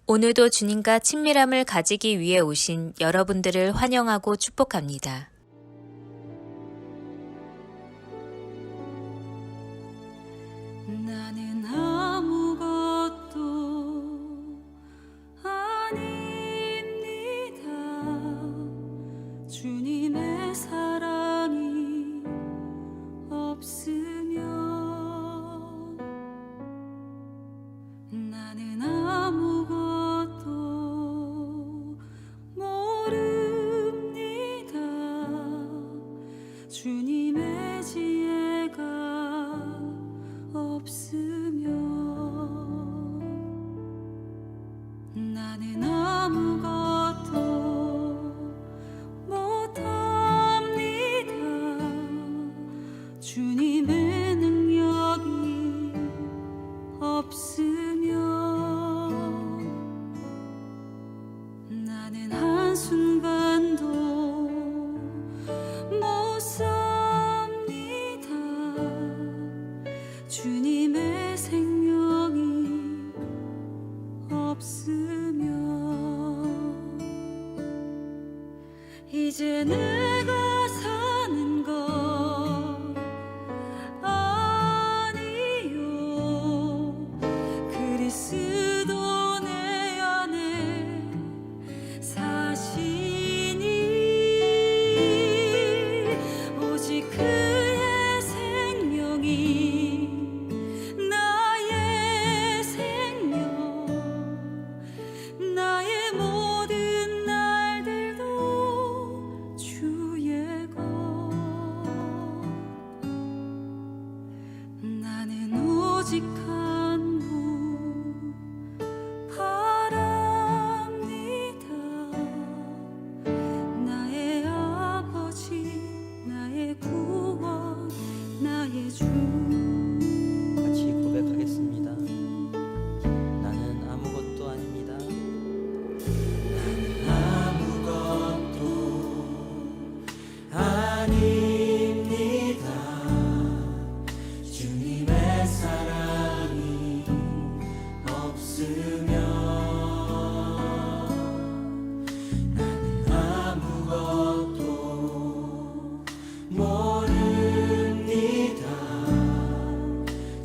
오늘도 주님과 친밀함을 가지기 위해 오신 여러분들을 환영하고 축복합니다. 나는 아무것도 아닙니다. 주님의 사랑이 없으면 나는 아무것도 모릅니다. 주님의 지혜가 없으면 나는 아무것도 못합니다. 주님의 능력이 없으면 나는 한순간도 못 삽니다. 주님의 생명이 없으면 이제 내가 사는 것 아니요 그리스도 내 안에 사시니 오직 그의 생명이 나의 생명 나의 모든 날들도 주의 것 나는 오직 한 분 바랍니다. 나의 아버지 나의 구원 나의 주 같이 고백하겠습니다. 나는 아무것도 아닙니다. 아무것도 아닙니다. 주님의 사랑이 없으면 나는 아무것도 모릅니다.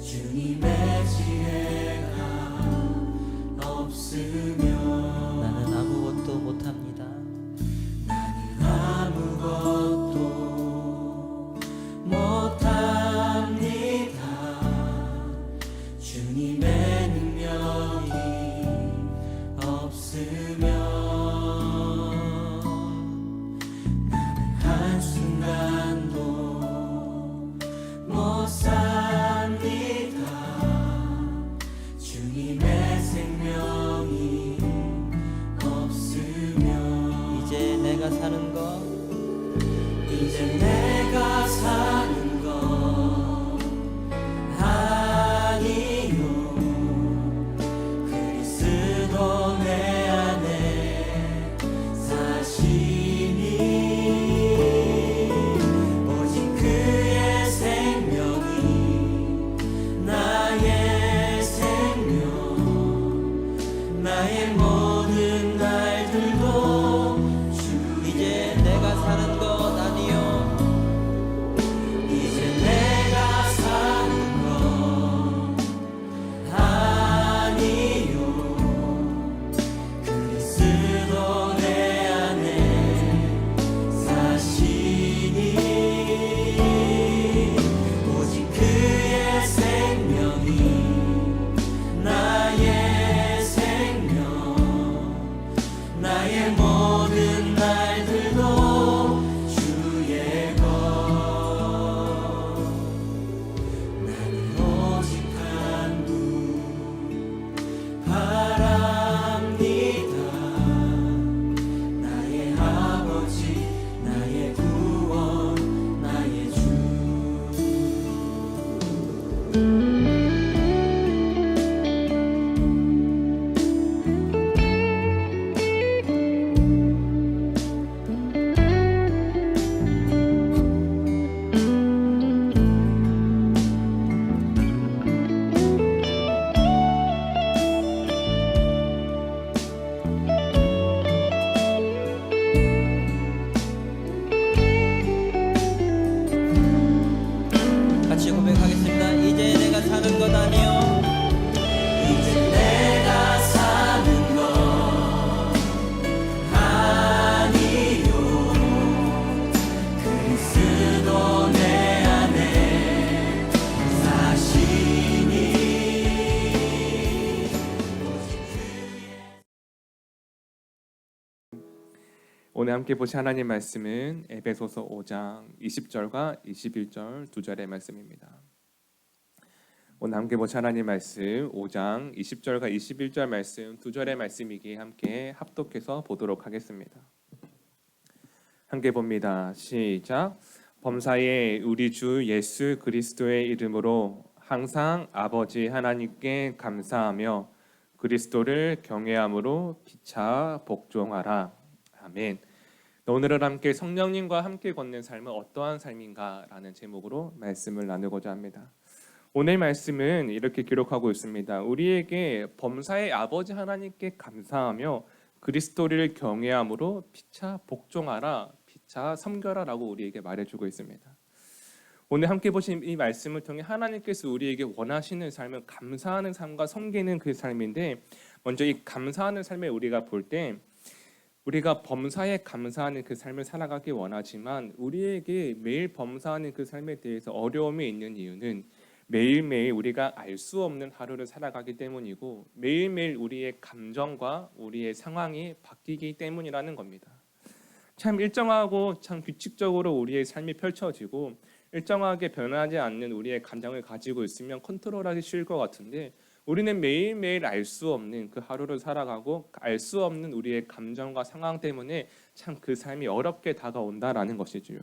주님의 지혜가 없으면 나는 아무것도 못합니다. 나는 아무것도 못합니다. 주님의 능력이 없으면 나는 한순간도 못 삽니다. 주님의 생명이 없으면 이제 내가 사는 것 이제 내가 사는 것 아니요 그리스도 내 안에 사시니 오직 그의 생명이 나의 생명 나의 모든 날들도 주 이제 내가 사는 것 아니요 이제 내가 사는 것 아니요 그리스도 내 안에 사시니 오직 그의 생명이 나의 생명 오늘 함께 보실 하나님 말씀은 에베소서 5장 20절과 21절 두 절의 말씀입니다. 오늘 함께 보실 하나님 말씀 5장 20절과 21절 말씀 두 절의 말씀이기에 함께 합독해서 보도록 하겠습니다. 함께 봅니다. 시작. 범사에 우리 주 예수 그리스도의 이름으로 항상 아버지 하나님께 감사하며 그리스도를 경외함으로 피차 복종하라. 아멘. 오늘은 함께 성령님과 함께 걷는 삶은 어떠한 삶인가라는 제목으로 말씀을 나누고자 합니다. 오늘 말씀은 이렇게 기록하고 있습니다. 우리에게 범사의 아버지 하나님께 감사하며 그리스도를 경외함으로 피차 복종하라, 피차 섬겨라라고 우리에게 말해주고 있습니다. 오늘 함께 보신 이 말씀을 통해 하나님께서 우리에게 원하시는 삶은 감사하는 삶과 섬기는 그 삶인데, 먼저 이 감사하는 삶을 우리가 볼 때 우리가 범사에 감사하는 그 삶을 살아가기 원하지만 우리에게 매일 범사하는 그 삶에 대해서 어려움이 있는 이유는 매일매일 우리가 알 수 없는 하루를 살아가기 때문이고 매일매일 우리의 감정과 우리의 상황이 바뀌기 때문이라는 겁니다. 참 일정하고 참 규칙적으로 우리의 삶이 펼쳐지고 일정하게 변하지 않는 우리의 감정을 가지고 있으면 컨트롤하기 쉬울 것 같은데, 우리는 매일매일 알 수 없는 그 하루를 살아가고 알 수 없는 우리의 감정과 상황 때문에 참 그 삶이 어렵게 다가온다라는 것이지요.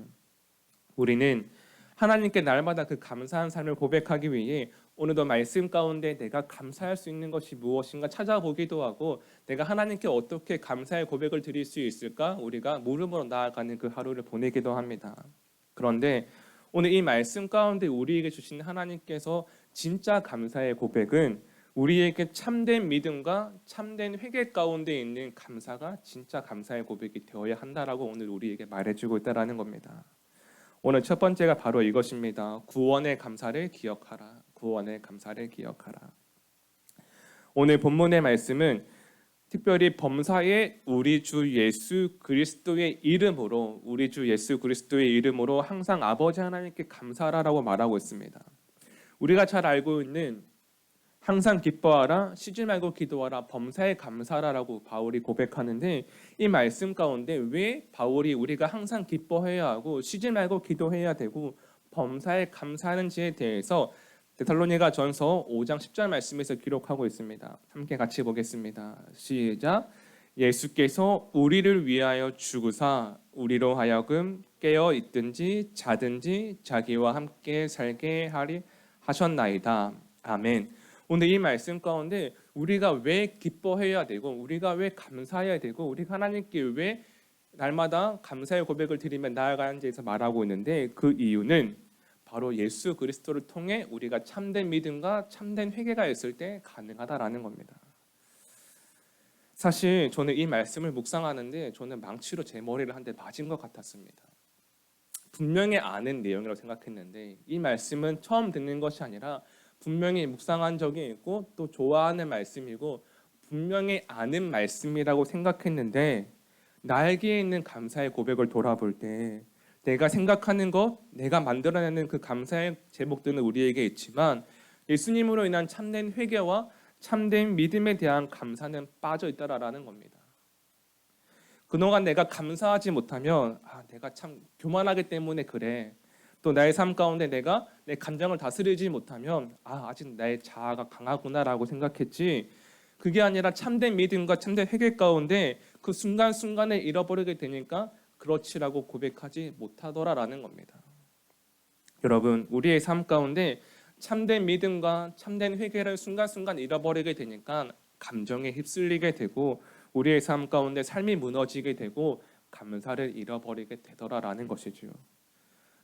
우리는 하나님께 날마다 그 감사한 삶을 고백하기 위해 오늘도 말씀 가운데 내가 감사할 수 있는 것이 무엇인가 찾아보기도 하고, 내가 하나님께 어떻게 감사의 고백을 드릴 수 있을까 우리가 물음으로 나아가는 그 하루를 보내기도 합니다. 그런데 오늘 이 말씀 가운데 우리에게 주신 하나님께서 진짜 감사의 고백은 우리에게 참된 믿음과 참된 회개 가운데 있는 감사가 진짜 감사의 고백이 되어야 한다라고 오늘 우리에게 말해주고 있다라는 겁니다. 오늘 첫 번째가 바로 이것입니다. 구원의 감사를 기억하라. 구원의 감사를 기억하라. 오늘 본문의 말씀은 특별히 범사에 우리 주 예수 그리스도의 이름으로, 우리 주 예수 그리스도의 이름으로 항상 아버지 하나님께 감사하라고 말하고 있습니다. 우리가 잘 알고 있는 항상 기뻐하라, 쉬지 말고 기도하라, 범사에 감사하라라고 바울이 고백하는데, 이 말씀 가운데 왜 바울이 우리가 항상 기뻐해야 하고 쉬지 말고 기도해야 되고 범사에 감사하는지에 대해서 데살로니가 전서 5장 10절 말씀에서 기록하고 있습니다. 함께 같이 보겠습니다. 시작. 예수께서 우리를 위하여 죽으사 우리로 하여금 깨어 있든지 자든지 자기와 함께 살게 하리 하셨나이다. 아멘. 오늘 이 말씀 가운데 우리가 왜 기뻐해야 되고 우리가 왜 감사해야 되고 우리가 하나님께 왜 날마다 감사의 고백을 드리며 나아가는지에서 말하고 있는데, 그 이유는 바로 예수 그리스도를 통해 우리가 참된 믿음과 참된 회개가 있을 때 가능하다라는 겁니다. 사실 저는 이 말씀을 묵상하는데 저는 망치로 제 머리를 한 대 맞은 것 같았습니다. 분명히 아는 내용이라고 생각했는데 이 말씀은 처음 듣는 것이 아니라 분명히 묵상한 적이 있고 또 좋아하는 말씀이고 분명히 아는 말씀이라고 생각했는데, 나에게 있는 감사의 고백을 돌아볼 때 내가 생각하는 것, 내가 만들어내는 그 감사의 제목들은 우리에게 있지만 예수님으로 인한 참된 회개와 참된 믿음에 대한 감사는 빠져 있다라는 겁니다. 그동안 내가 감사하지 못하면 내가 참 교만하기 때문에 그래, 또 나의 삶 가운데 내가 내 감정을 다스리지 못하면 아직 나의 자아가 강하구나라고 생각했지, 그게 아니라 참된 믿음과 참된 회개 가운데 그 순간순간에 잃어버리게 되니까 그렇지라고 고백하지 못하더라라는 겁니다. 여러분, 우리의 삶 가운데 참된 믿음과 참된 회개를 순간순간 잃어버리게 되니까 감정에 휩쓸리게 되고 우리의 삶 가운데 삶이 무너지게 되고 감사를 잃어버리게 되더라라는 것이지요.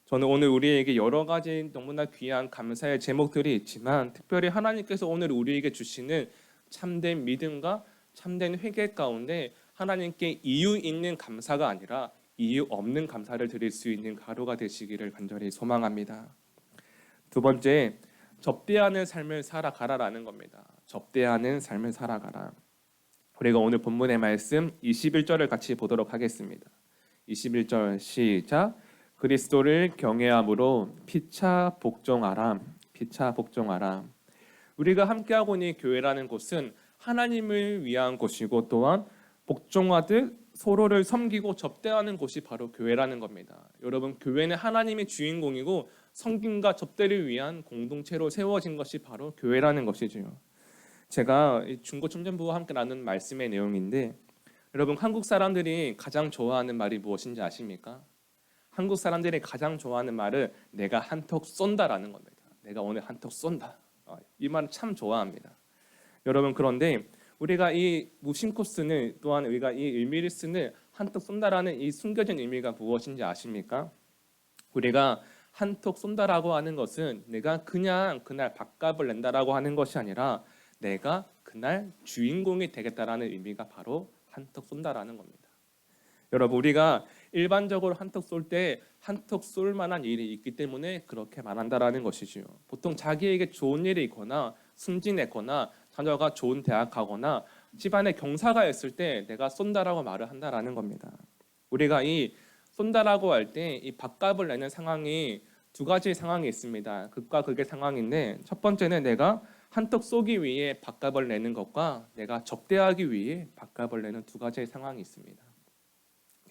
저는 오늘 우리에게 여러 가지 너무나 귀한 감사의 제목들이 있지만 특별히 하나님께서 오늘 우리에게 주시는 참된 믿음과 참된 회개 가운데 하나님께 이유 있는 감사가 아니라 이유 없는 감사를 드릴 수 있는 하루가 되시기를 간절히 소망합니다. 두 번째, 접대하는 삶을 살아가라라는 겁니다. 접대하는 삶을 살아가라. 우리가 오늘 본문의 말씀 21절을 같이 보도록 하겠습니다. 21절 시작. 그리스도를 경외함으로 피차 복종하라. 피차 복종하라. 우리가 함께하고 있는 교회라는 곳은 하나님을 위한 곳이고 또한 복종하듯 서로를 섬기고 접대하는 곳이 바로 교회라는 겁니다. 여러분, 교회는 하나님의 주인공이고 섬김과 접대를 위한 공동체로 세워진 것이 바로 교회라는 것이지요. 제가 중고청년부와 함께 나눈 말씀의 내용인데, 여러분, 한국 사람들이 가장 좋아하는 말이 무엇인지 아십니까? 한국 사람들이 가장 좋아하는 말은 내가 한턱 쏜다라는 겁니다. 내가 오늘 한턱 쏜다. 이 말을 참 좋아합니다. 여러분, 그런데 우리가 이 무심코스는 또한 우리가 이 의미를 쓰는 한턱 쏜다라는 이 숨겨진 의미가 무엇인지 아십니까? 우리가 한턱 쏜다라고 하는 것은 내가 그냥 그날 밥값을 낸다라고 하는 것이 아니라 내가 그날 주인공이 되겠다라는 의미가 바로 한턱 쏜다라는 겁니다. 여러분, 우리가 일반적으로 한턱 쏠 때 한턱 쏠 만한 일이 있기 때문에 그렇게 말한다라는 것이지요. 보통 자기에게 좋은 일이 있거나 승진했거나 자녀가 좋은 대학 가거나 집안에 경사가 있을 때 내가 쏜다라고 말을 한다라는 겁니다. 우리가 이 쏜다라고 할 때 이 밥값을 내는 상황이 두 가지 상황이 있습니다. 극과 극의 상황인데, 첫 번째는 내가 한턱 쏘기 위해 밥값을 내는 것과 내가 접대하기 위해 밥값을 내는 두 가지의 상황이 있습니다.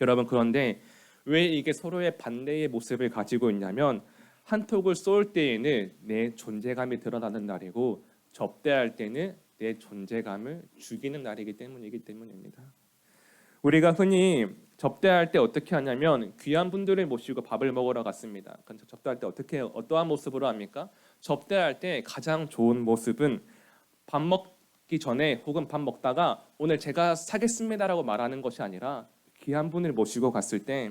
여러분, 그런데 왜 이게 서로의 반대의 모습을 가지고 있냐면, 한턱을 쏠 때에는 내 존재감이 드러나는 날이고 접대할 때는 내 존재감을 죽이는 날이기 때문입니다. 우리가 흔히 접대할 때 어떻게 하냐면 귀한 분들을 모시고 밥을 먹으러 갔습니다. 접대할 때 어떠한 모습으로 합니까? 접대할 때 가장 좋은 모습은 밥 먹기 전에 혹은 밥 먹다가 오늘 제가 사겠습니다라고 말하는 것이 아니라, 귀한 분을 모시고 갔을 때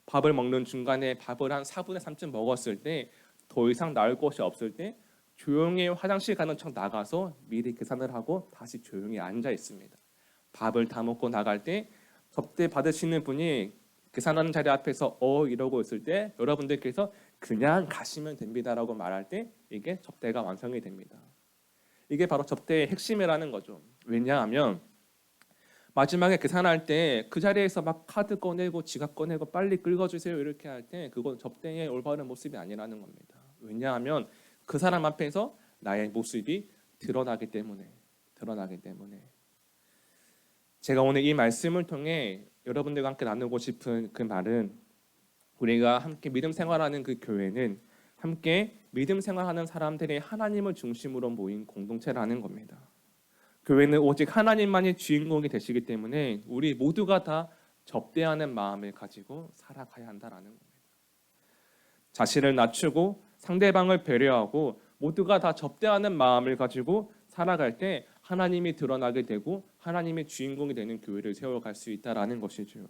밥을 먹는 중간에 밥을 한 4분의 3쯤 먹었을 때 더 이상 나올 것이 없을 때 조용히 화장실 가는 척 나가서 미리 계산을 하고 다시 조용히 앉아 있습니다. 밥을 다 먹고 나갈 때 접대 받으시는 분이 계산하는 자리 앞에서 이러고 있을 때 여러분들께서 그냥 가시면 됩니다라고 말할 때 이게 접대가 완성이 됩니다. 이게 바로 접대의 핵심이라는 거죠. 왜냐하면 마지막에 계산할 때 그 자리에서 막 카드 꺼내고 지갑 꺼내고 빨리 긁어주세요 이렇게 할 때 그건 접대의 올바른 모습이 아니라는 겁니다. 왜냐하면 그 사람 앞에서 나의 모습이 드러나기 때문에. 제가 오늘 이 말씀을 통해 여러분들과 함께 나누고 싶은 그 말은, 우리가 함께 믿음 생활하는 그 교회는 함께 믿음 생활하는 사람들이 하나님을 중심으로 모인 공동체라는 겁니다. 교회는 오직 하나님만이 주인공이 되시기 때문에 우리 모두가 다 접대하는 마음을 가지고 살아가야 한다라는 겁니다. 자신을 낮추고 상대방을 배려하고 모두가 다 접대하는 마음을 가지고 살아갈 때 하나님이 드러나게 되고 하나님의 주인공이 되는 교회를 세워갈 수 있다라는 것이죠.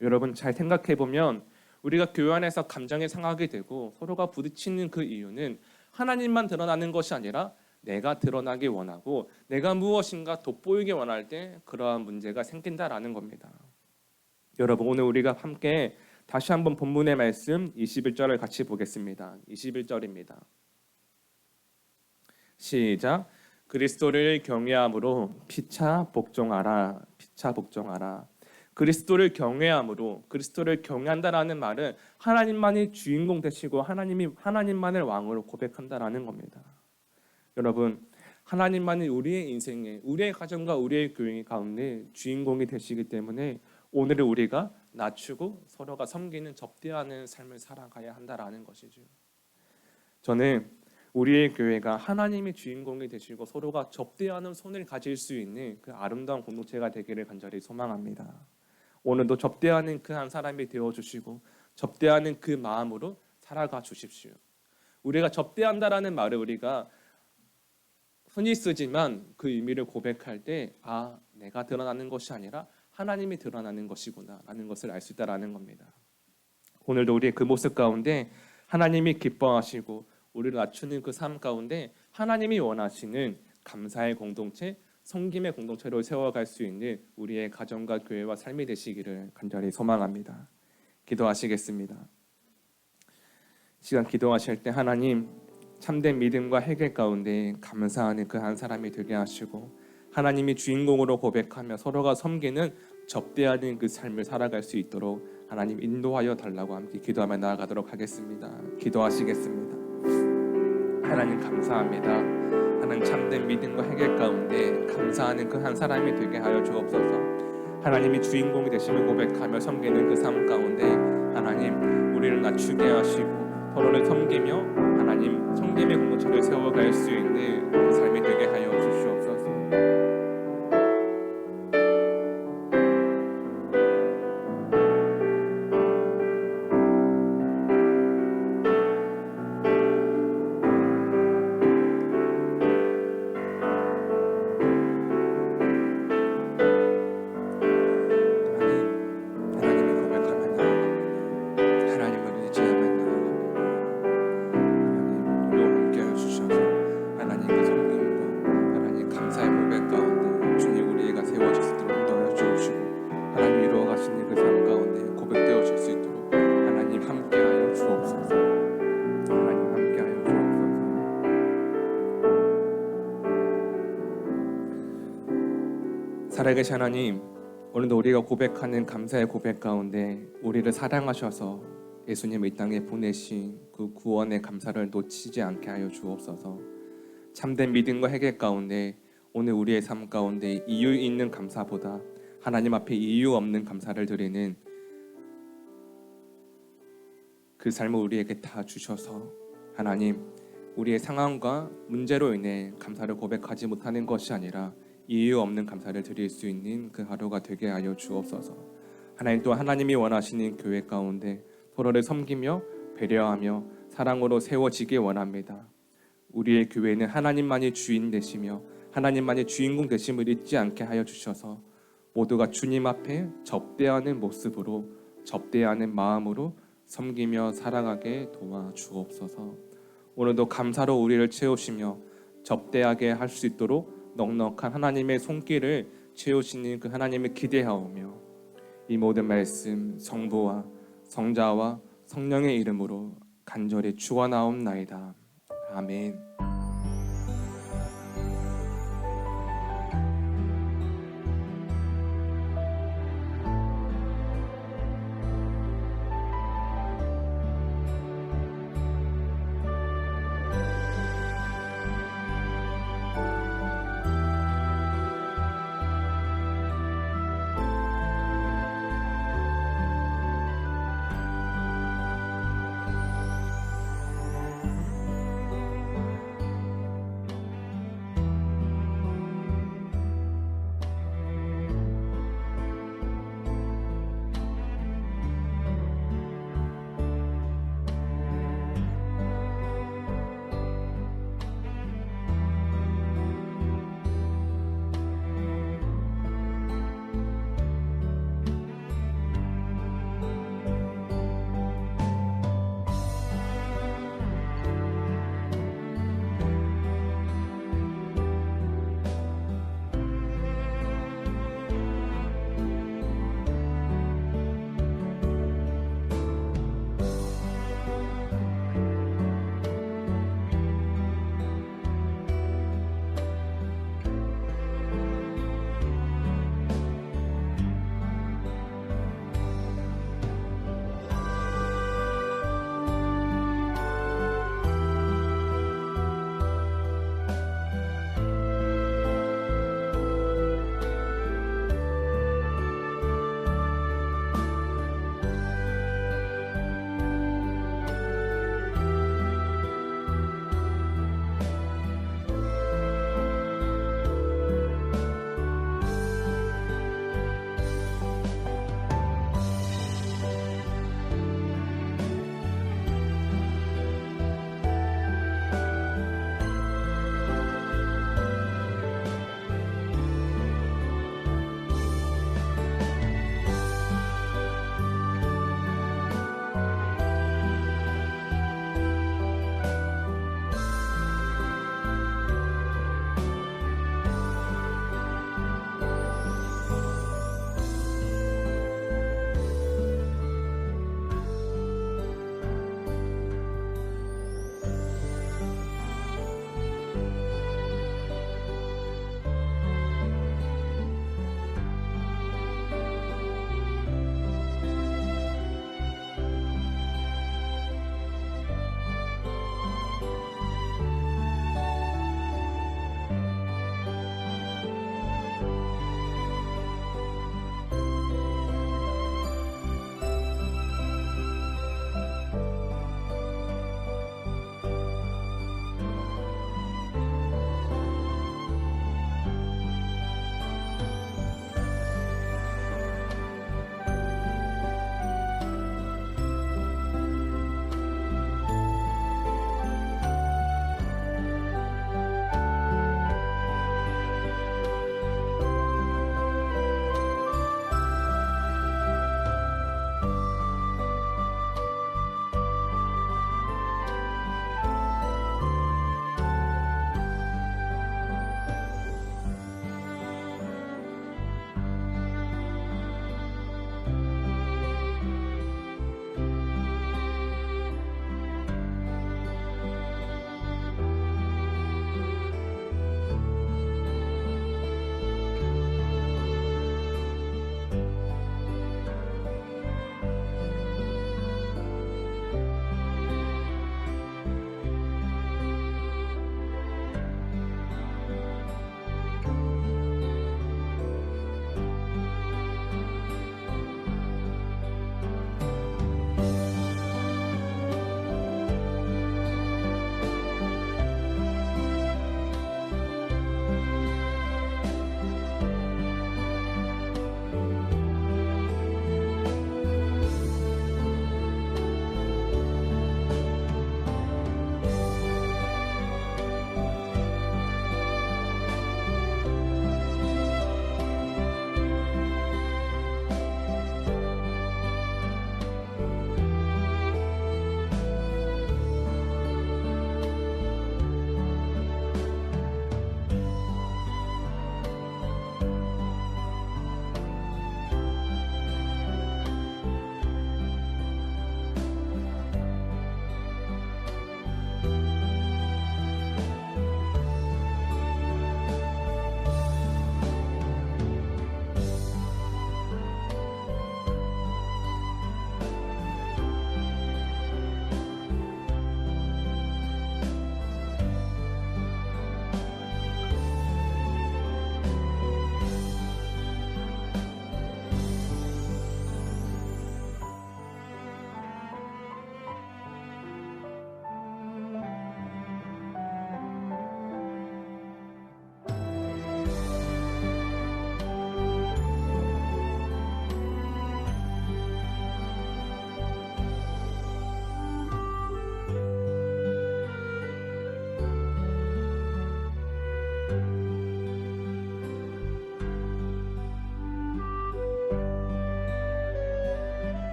여러분, 잘 생각해 보면 우리가 교회 안에서 감정이 상하게 되고 서로가 부딪히는 그 이유는 하나님만 드러나는 것이 아니라 내가 드러나기 원하고 내가 무엇인가 돋보이기 원할 때 그러한 문제가 생긴다라는 겁니다. 여러분, 오늘 우리가 함께 다시 한번 본문의 말씀 21절을 같이 보겠습니다. 21절입니다. 시작. 그리스도를 경외함으로 피차 복종하라. 그리스도를 경외함으로, 그리스도를 경외한다라는 말은 하나님만이 주인공 되시고 하나님만을 왕으로 고백한다라는 겁니다. 여러분, 하나님만이 우리의 인생에, 우리의 가정과 우리의 교회 가운데 주인공이 되시기 때문에 오늘은 우리가 낮추고 서로가 섬기는 접대하는 삶을 살아가야 한다라는 것이죠. 저는 우리의 교회가 하나님이 주인공이 되시고 서로가 접대하는 손을 가질 수 있는 그 아름다운 공동체가 되기를 간절히 소망합니다. 오늘도 접대하는 그 한 사람이 되어주시고 접대하는 그 마음으로 살아가 주십시오. 우리가 접대한다라는 말을 우리가 흔히 쓰지만 그 의미를 고백할 때 내가 드러나는 것이 아니라 하나님이 드러나는 것이구나 라는 것을 알 수 있다는 겁니다. 오늘도 우리의 그 모습 가운데 하나님이 기뻐하시고 우리를 낮추는 그 삶 가운데 하나님이 원하시는 감사의 공동체, 섬김의 공동체로 세워갈 수 있는 우리의 가정과 교회와 삶이 되시기를 간절히 소망합니다. 기도하시겠습니다. 시간 기도하실 때 하나님, 참된 믿음과 회개 가운데 감사하는 그 한 사람이 되게 하시고 하나님이 주인공으로 고백하며 서로가 섬기는 접대하는 그 삶을 살아갈 수 있도록 하나님 인도하여 달라고 함께 기도하며 나아가도록 하겠습니다. 기도하시겠습니다. 하나님 감사합니다. 하나님 참된 믿음과 회개 가운데 감사하는 그 한 사람이 되게 하여 주옵소서. 하나님이 주인공이 되심을 고백하며 섬기는 그 삶 가운데 하나님 우리를 낮추게 하시고 서로를 섬기며 하나님 섬김의 공동체를 세워갈 수 있는 그 삶이 되게 하여 주시옵소서. 하나님이 고백하며 나아갑니다. 하나님을 의지하며 나아갑니다. 하나님 우리와 함께하여 주셔서 하나님의 섬김과 하나님 감사의 고백 가운데 주님 우리가 세워질 수 있도록 인도하여 주시고 하나님 이루어 가시는 그 삶 가운데 고백되어질 수 있도록 하나님 함께하여 주옵소서. 하나님 함께하여 주옵소서. 살아계신 하나님, 오늘도 우리가 고백하는 감사의 고백 가운데 우리를 사랑하셔서 예수님을 이 땅에 보내신 그 구원의 감사를 놓치지 않게 하여 주옵소서. 참된 믿음과 회개 가운데 오늘 우리의 삶 가운데 이유 있는 감사보다 하나님 앞에 이유 없는 감사를 드리는 그 삶을 우리에게 다 주셔서 하나님 우리의 상황과 문제로 인해 감사를 고백하지 못하는 것이 아니라 이유 없는 감사를 드릴 수 있는 그 하루가 되게 하여 주옵소서. 하나님 또 하나님이 원하시는 교회 가운데 서로를 섬기며 배려하며 사랑으로 세워지길 원합니다. 우리의 교회는 하나님만이 주인 되시며 하나님만이 주인공 되심을 잊지 않게 하여 주셔서 모두가 주님 앞에 접대하는 모습으로 접대하는 마음으로 섬기며 살아가게 도와주옵소서. 오늘도 감사로 우리를 채우시며 접대하게 할 수 있도록 넉넉한 하나님의 손길을 채우시는 그 하나님을 기대하오며 이 모든 말씀 성부와 성자와 성령의 이름으로 간절히 축원하옵나이다. 아멘.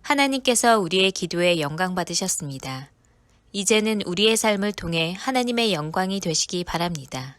하나님께서 우리의 기도에 영광 받으셨습니다. 이제는 우리의 삶을 통해 하나님의 영광이 되시기 바랍니다.